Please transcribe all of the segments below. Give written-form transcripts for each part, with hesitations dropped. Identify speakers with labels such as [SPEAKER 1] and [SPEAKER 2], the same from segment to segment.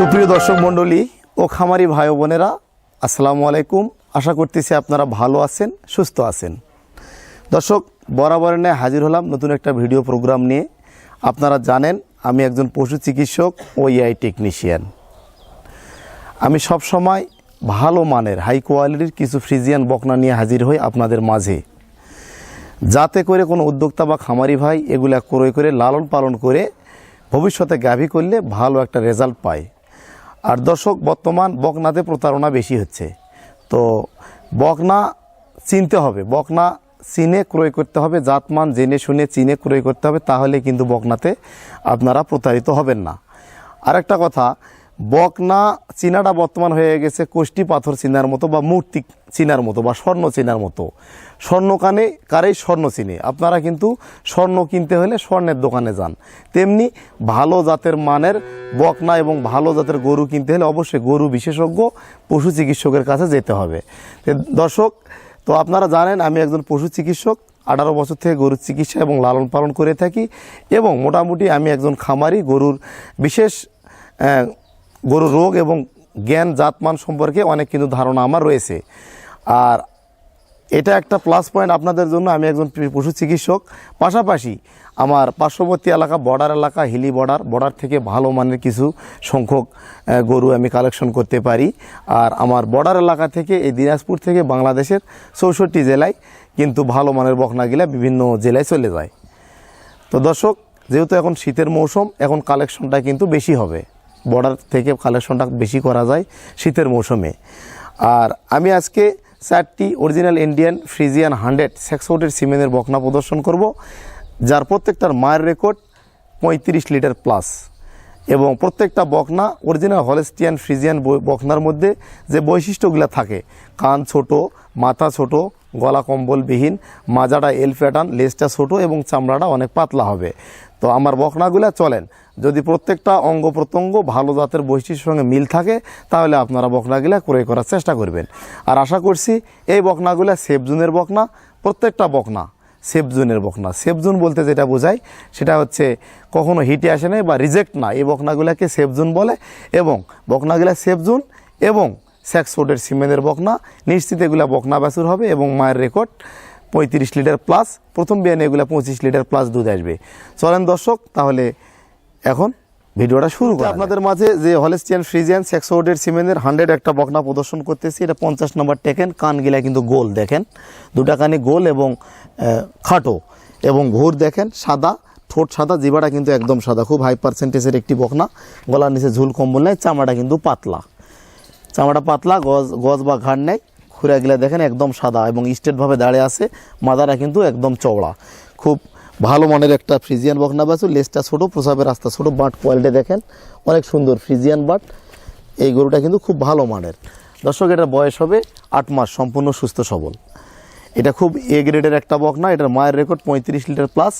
[SPEAKER 1] সুপ্রিয় দর্শক মণ্ডলী ও খামারি ভাই বোনেরা, আসসালামু আলাইকুম। আশা করতেছি আপনারা ভালো আছেন, সুস্থ আছেন। দর্শক, বরাবর নিয়ে হাজির হলাম নতুন একটা ভিডিও প্রোগ্রাম নিয়ে। আপনারা জানেন আমি একজন পশু চিকিৎসক ও এআই টেকনিশিয়ান। আমি সব সময় ভালো মানের হাই কোয়ালিটির কিছু ফ্রিজিয়ান বকনা নিয়ে হাজির হই আপনাদের মাঝে, যাতে করে কোনো উদ্যোক্তা বা খামারি ভাই এগুলা ক্রয় করে লালন পালন করে ভবিষ্যতে গাভী করলে ভালো একটা রেজাল্ট পায়। আর দর্শক, বর্তমান বকনাতে প্রতারণা বেশি হচ্ছে, তো বকনা চিনতে হবে, বকনা চিনে ক্রয় করতে হবে, জাতমান জেনে শুনে চিনে ক্রয় করতে হবে, তাহলে কিন্তু বকনাতে আপনারা প্রতারিত হবেন না। আরেকটা কথা, বকনা চিনাটা বর্তমান হয়ে গেছে কোষ্টি পাথর চিনার মতো বা মূর্তি চিনার মতো বা স্বর্ণ চিনার মতো। স্বর্ণ কারেই স্বর্ণ চিনে। আপনারা কিন্তু স্বর্ণ কিনতে হলে স্বর্ণের দোকানে যান, তেমনি ভালো জাতের মানের বকনা এবং ভালো জাতের গরু কিনতে হলে অবশ্যই গরু বিশেষজ্ঞ পশু চিকিৎসকের কাছে যেতে হবে। দর্শক, তো আপনারা জানেন আমি একজন পশু চিকিৎসক, 18 বছর থেকে গরুর চিকিৎসা এবং লালন পালন করে থাকি, এবং মোটামুটি আমি একজন খামারি। গরুর বিশেষ গরুর রোগ এবং জ্ঞান জাতমান সম্পর্কে অনেক কিন্তু ধারণা আমার রয়েছে। আর এটা একটা প্লাস পয়েন্ট আপনাদের জন্য, আমি একজন পশু চিকিৎসক। পাশাপাশি আমার পার্শ্ববর্তী এলাকা, বর্ডার এলাকা, হিলি বর্ডার থেকে ভালো মানের কিছু সংখ্যক গরু আমি কালেকশন করতে পারি। আর আমার বর্ডার এলাকা থেকে, এই দিনাজপুর থেকে বাংলাদেশের 64 জেলায় কিন্তু ভালো মানের বকনাগুলা বিভিন্ন জেলায় চলে যায়। তো দর্শক, যেহেতু এখন শীতের মৌসুম, এখন কালেকশনটা কিন্তু বেশি হবে, বর্ডার থেকে কালেকশনটা বেশি করা যায় শীতের মৌসুমে। আর আমি আজকে 4টি অরিজিনাল ইন্ডিয়ান ফ্রিজিয়ান 100 600 সিমেনের বকনা প্রদর্শন করব, যার প্রত্যেকটার মায়ের রেকর্ড 35 লিটার প্লাস, এবং প্রত্যেকটা বকনা অরিজিনাল হলস্টিয়ান ফ্রিজিয়ান বকনার মধ্যে যে বৈশিষ্ট্যগুলো থাকে, কান ছোট, মাথা ছোট, গলা কম্বলবিহীন, মাজাটা এল প্যাটার্ন, লেজটা ছোট এবং চামড়াটা অনেক পাতলা হবে। তো আমার বকনাগুলা চলেন, যদি প্রত্যেকটা অঙ্গ প্রত্যঙ্গ ভালো জাতের বৈশিষ্ট্যের সঙ্গে মিল থাকে, তাহলে আপনারা বকনাগুলা ক্রয় করার চেষ্টা করবেন। আর আশা করছি এই বকনাগুলা সেফ জোনের বকনা, প্রত্যেকটা বকনা সেফ জোনের বকনা। সেফ জোন বলতে যেটা বোঝায় সেটা হচ্ছে কখনো হিটে আসে না বা রিজেক্ট না, এই বকনাগুলাকে সেফ জোন বলে। এবং বকনাগুলা সেফ জোন এবং 600 সিমেনের বকনা, নিশ্চিত এগুলা বকনা বাছুর হবে এবং মায়ের রেকর্ড 35 লিটার প্লাস। প্রথম বিয়ানে এগুলা 25 লিটার প্লাস দুধ আসবে। চলেন দর্শক, তাহলে এখন ভিডিওটা শুরু করি। আপনাদের মাঝে যে হলস্টিয়ান ফ্রিজিয়ান 600 সিমেনের 100 একটা বকনা প্রদর্শন করতেছি, এটা 50 নম্বর টেকেন। কানগুলা কিন্তু গোল দেখেন, দুটা কানে গোল এবং খাটো, এবং ঘুর দেখেন সাদা, ঠোঁট সাদা, জিবাটা কিন্তু একদম সাদা, খুব হাই পার্সেন্টেজের একটি বকনা। গলার নিচে ঝুল কম্বল নেই, চামড়াটা কিন্তু পাতলা, চামড়া পাতলা, গজ বা ঘাড় নেই। খুঁড়াগুলা দেখেন একদম সাদা এবং স্ট্রেটভাবে দাঁড়িয়ে আছে, মাদাটা কিন্তু একদম চওড়া। খুব ভালো মানের একটা ফ্রিজিয়ান বকনা বাছুর। লেজটা ছোটো, প্রসাবের রাস্তা ছোটো, বাট কোয়ালিটি দেখেন অনেক সুন্দর ফ্রিজিয়ান বাট। এই গরুটা কিন্তু খুব ভালো মানের। দর্শক, এটার বয়স হবে 8 মাস, সম্পূর্ণ সুস্থ সবল। এটা খুব এ গ্রেডের একটা বকনা। এটার মায়ের রেকর্ড 35 লিটার প্লাস।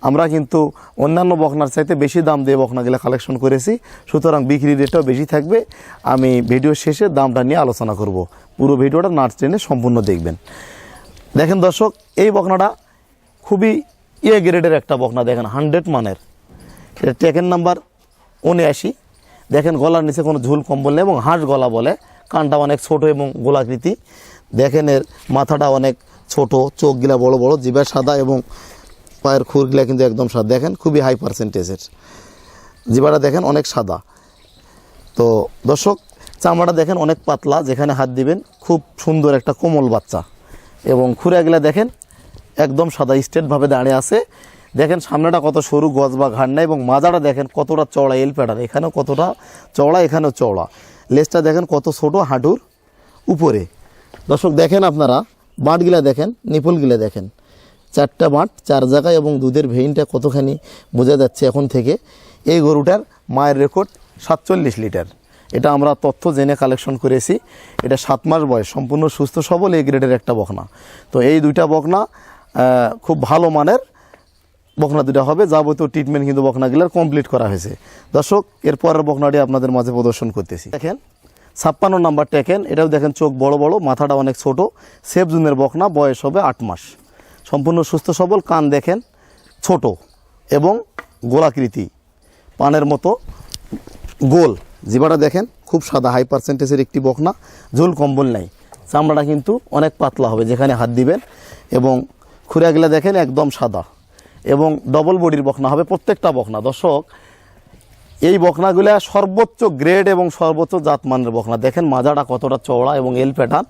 [SPEAKER 1] আমরা কিন্তু অন্যান্য বকনার চাইতে বেশি দাম দিয়ে বকনাগুলো কালেকশন করেছি, সুতরাং বিক্রি রেটটাও বেশি থাকবে। আমি ভিডিও শেষে দামটা নিয়ে আলোচনা করব, পুরো ভিডিওটা নাচ টেনে সম্পূর্ণ দেখবেন। দেখেন দর্শক, এই বকনাটা খুবই এ গ্রেডের একটা বকনা, দেখেন 100 মানের। এটা টেকেন নাম্বার 79। দেখেন গলার নিচে কোনো ঝুল কম্বল নেই এবং হাঁস গলা বলে। কানটা অনেক ছোট এবং গোলাকৃতি। দেখেন এর মাথাটা অনেক ছোট, চোখগুলা বড় বড়, জিভা সাদা এবং পায়ের খুরগুলা কিন্তু একদম সাদা। দেখেন খুবই হাই পার্সেন্টেজের, জিভাটা দেখেন অনেক সাদা। তো দর্শক, চামড়াটা দেখেন অনেক পাতলা, যেখানে হাত দিবেন খুব সুন্দর একটা কোমল বাচ্চা। এবং খুঁড়াগুলা দেখেন একদম সাদা, স্ট্রেটভাবে দাঁড়িয়ে আছে। দেখেন সামনেটা কত সরু, গজ বা ঘাড় নেই, এবং মাজাটা দেখেন কতটা চওড়া, এল প্যাটার্ন, এখানেও কতটা চওড়া, এখানেও চওড়া। লেজটা দেখেন কত ছোট, হাঁটুর উপরে। দর্শক দেখেন আপনারা বাঁটগুলা দেখেন, নিপলগুলা দেখেন, 4টা বাঁট 4 জায়গায়, এবং দুধের ভেইনটা কতখানি বোঝা যাচ্ছে এখন থেকে। এই গরুটার মায়ের রেকর্ড 47 লিটার। এটা আমরা তথ্য জেনে কালেকশন করেছি। এটা 7 মাস বয়স, সম্পূর্ণ সুস্থ সবল এই গ্রেডের একটা বকনা। তো এই দুইটা বকনা খুব ভালো মানের বকনা দুটা হবে। যাবতীয় ট্রিটমেন্ট কিন্তু বকনাগুলার কমপ্লিট করা হয়েছে। দর্শক, এরপরের বকনাটি আপনাদের মাঝে প্রদর্শন করতেছি। দেখেন 56 নাম্বার টেকেন। এটাও দেখেন চোখ বড় বড়, মাথাটা অনেক ছোট, সেফ জোনের বকনা, বয়স হবে 8 মাস, সম্পূর্ণ সুস্থ সবল। কান দেখেন ছোট এবং গোলাকৃতি, পানের মতো গোল, জিবাটা দেখেন খুব সাদা, হাই পার্সেন্টেজের একটি বকনা, ঝোল কম্বল নাই, চামড়াটা কিন্তু অনেক পাতলা হবে যেখানে হাত দিবেন, এবং খুঁড়াগুলা দেখেন একদম সাদা এবং ডবল বডির বকনা হবে প্রত্যেকটা বকনা। দর্শক, এই বকনাগুলা সর্বোচ্চ গ্রেড এবং সর্বোচ্চ জাতমানের বকনা। দেখেন মাজাটা কতটা চওড়া এবং এল প্যাটার্ন,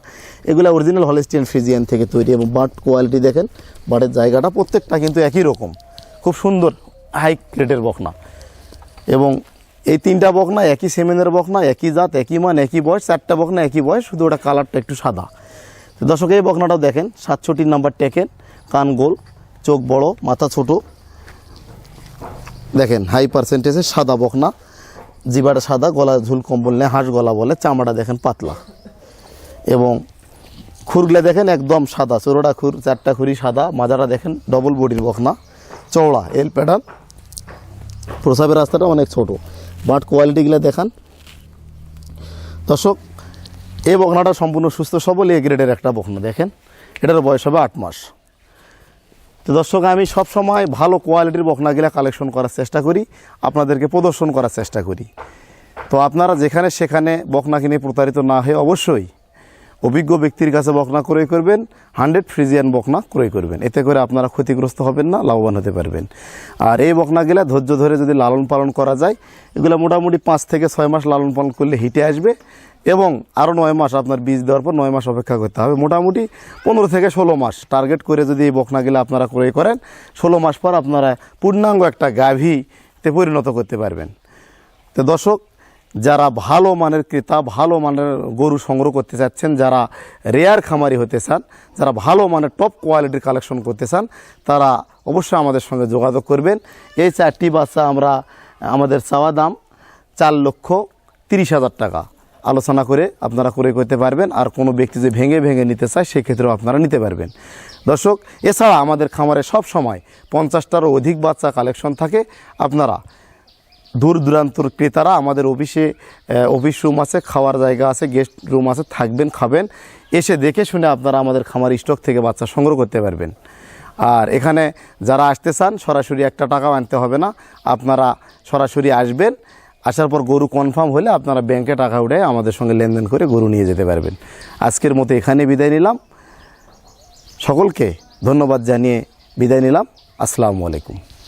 [SPEAKER 1] এগুলো অরিজিনাল হলিস্টিয়ান ফ্রিজিয়ান থেকে তৈরি, এবং বাট কোয়ালিটি দেখেন, বাটের জায়গাটা প্রত্যেকটা কিন্তু একই রকম, খুব সুন্দর হাই গ্রেডের বকনা। এবং এই 3টা বকনা একই সেমেনের বকনা, একই জাত, একই মান, একই বয়স, 4টা বকনা একই বয়স, শুধু ওটা কালারটা একটু সাদা। তো দর্শক, এই বকনাটাও দেখেন 67 নাম্বার টেকেন, কান গোল, চোখ বড়, মাথা ছোট, দেখেন হাই পার্সেন্টেজের সাদা বকনা, জিবাটা সাদা, গলা ঝুল কম্বল নেই, হাঁস গলা বলে, চামড়া দেখেন পাতলা, এবং খুরগুলা দেখেন একদম সাদা, 14টা খুর, 4টা খুরি সাদা, মাজাটা দেখেন ডবল বডির বকনা, চওড়া এল প্যাটার্ন, প্রসাবের রাস্তাটা অনেক ছোট, বাট কোয়ালিটিগুলো দেখান। দর্শক, এই বকনাটা সম্পূর্ণ সুস্থ সবল এ গ্রেডের একটা বকনা। দেখেন এটার বয়স হবে 8 মাস। তো দর্শক, আমি সব সময় ভালো কোয়ালিটির বকনাগুলা কালেকশন করার চেষ্টা করি, আপনাদেরকে প্রদর্শন করার চেষ্টা করি। তো আপনারা যেখানে সেখানে বকনা কিনে প্রতারিত না হয়ে অবশ্যই অভিজ্ঞ ব্যক্তির কাছে বকনা ক্রয় করবেন, 100 ফ্রিজিয়ান বকনা ক্রয় করবেন, এতে করে আপনারা ক্ষতিগ্রস্ত হবেন না, লাভবান হতে পারবেন। আর এই বকনাগুলা ধৈর্য ধরে যদি লালন পালন করা যায়, এগুলো মোটামুটি 5 থেকে 6 মাস লালন পালন করলে হিটে আসবে, এবং আরও 9 মাস আপনার বীজ দেওয়ার পর 9 মাস অপেক্ষা করতে হবে। মোটামুটি 15 থেকে 16 মাস টার্গেট করে যদি এই বকনাগুলো আপনারা ক্রয় করেন, 16 মাস পর আপনারা পূর্ণাঙ্গ একটা গাভীতে পরিণত করতে পারবেন। তো দর্শক, যারা ভালো মানের ক্রেতা, ভালো মানের গরু সংগ্রহ করতে চাচ্ছেন, যারা রেয়ার খামারি হতে চান, যারা ভালো মানের টপ কোয়ালিটির কালেকশন করতে চান, তারা অবশ্যই আমাদের সঙ্গে যোগাযোগ করবেন। এই 4টি বাচ্চা আমাদের চাওয়া দাম 4,30,000 টাকা, আলোচনা করে আপনারা ক্রয় করতে পারবেন। আর কোনো ব্যক্তি যে ভেঙে ভেঙে নিতে চায়, সেক্ষেত্রেও আপনারা নিতে পারবেন। দর্শক, এছাড়া আমাদের খামারে সব সময় 50টারও অধিক বাচ্চা কালেকশন থাকে। আপনারা দূর দূরান্তর ক্রেতারা আমাদের অফিস রুম আছে, খাওয়ার জায়গা আছে, গেস্ট রুম আছে, থাকবেন, খাবেন, এসে দেখে শুনে আপনারা আমাদের খামার স্টক থেকে বাচ্চা সংগ্রহ করতে পারবেন। আর এখানে যারা আসতে চান, সরাসরি 1 টাকাও আনতে হবে না, আপনারা সরাসরি আসবেন, আসার পর গরু কনফার্ম হলে আপনারা ব্যাংকে টাকা উঠে আমাদের সঙ্গে লেনদেন করে গরু নিয়ে যেতে পারবেন। আজকের মতো এখানে বিদায় নিলাম, সকলকে ধন্যবাদ জানিয়ে বিদায় নিলাম। আসসালামু আলাইকুম।